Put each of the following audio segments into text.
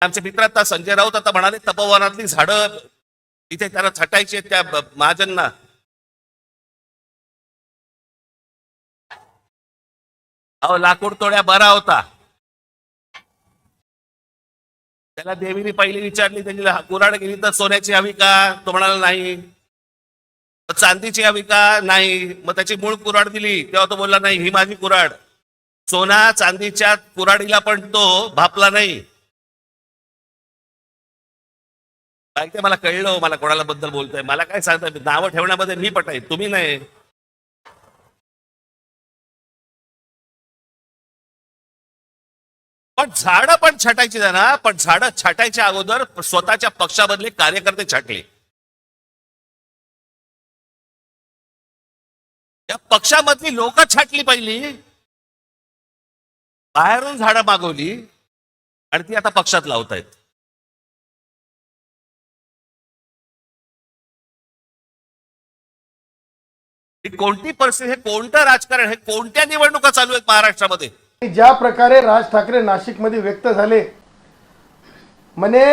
आमचे मित्र आता संजय राऊत आता म्हणाले तपोवनातली झाडं इथे त्याला छटायची त्या महाजनना. अहो लाकूड तोड्या बरा होता. त्याला देवीने पहिली विचारली, त्यांनी कुऱ्हाड गेली तर सोन्याची हवी का, तो म्हणाला नाही. चांदीची हवी का, नाही. मग त्याची मूळ कुऱ्हाड दिली तेव्हा तो बोलला नाही ही माझी कुऱ्हाड. सोना चांदीच्या कुऱ्हाडीला पण तो भापला नाही. काय ते मला कळलं, मला कोणाला बद्दल बोलतोय, मला काय सांगताय, नावं ठेवण्यामध्ये मी पटाय, तुम्ही नाही. पण झाडं पण छाटायची ना, पण झाडं छाटायच्या अगोदर स्वतःच्या पक्षामधले कार्यकर्ते छाटले. या पक्षामधली लोक छाटली पहिली, बाहेरून झाडं मागवली आणि ती आता पक्षात लावतायत. ही कोणती परिस्थिती, हे कोणतं राजकारण, हे कोणत्या निवडणुका चालू आहेत महाराष्ट्रामध्ये. ज्या प्रकारे राज ठाकरे नाशिकमध्ये व्यक्त झाले, म्हणे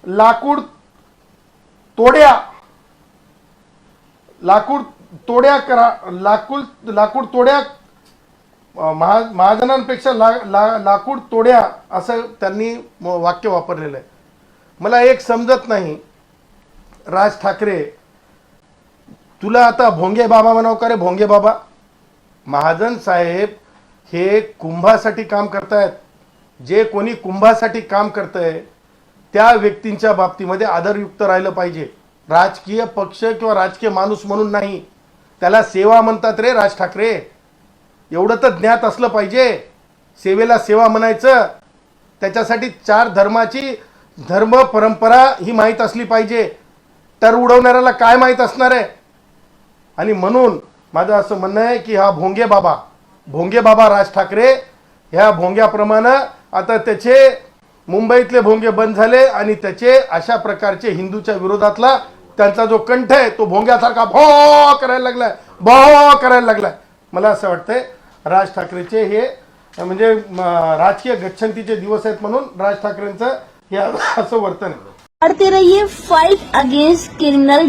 लाकूड तोड्या करा, लाकूड तोड्या महाजनांपेक्षा लाकूड तोड्या असं त्यांनी वाक्य वापरलेलं आहे. मला एक समजत नाही, राज ठाकरे तुला आता भोंगे बाबा म्हणावं का रे, भोंगे बाबा? महाजन साहेब हे कुंभासाठी काम करतायत. जे कोणी कुंभासाठी काम करतंय त्या व्यक्तींच्या बाबतीमध्ये आदरयुक्त राहिलं पाहिजे. राजकीय पक्ष किंवा राजकीय माणूस म्हणून नाही, त्याला सेवा म्हणतात रे राज ठाकरे. एवढं तर ज्ञात असलं पाहिजे. सेवेला सेवा म्हणायचं, त्याच्यासाठी चार धर्माची धर्म परंपरा ही माहीत असली पाहिजे. टर उडवणाऱ्याला काय माहीत असणार आहे? आणि म्हणून माझं असं म्हणणं आहे की हा भोंगे बाबा राज ठाकरे ह्या भोंग्याप्रमाणे आता त्याचे मुंबईतले भोंगे बंद झाले आणि त्याचे अशा प्रकारचे हिंदूच्या विरोधातला त्यांचा जो कंठ आहे तो भोंग्यासारखा भो करायला लागलाय. मला असं वाटतंय राज ठाकरेचे हे म्हणजे राजकीय गच्छंतीचे दिवस आहेत म्हणून राज ठाकरेंचं हे असं वर्तन आहे. करते रहिए फाइट अगेंस्ट क्रिमिनल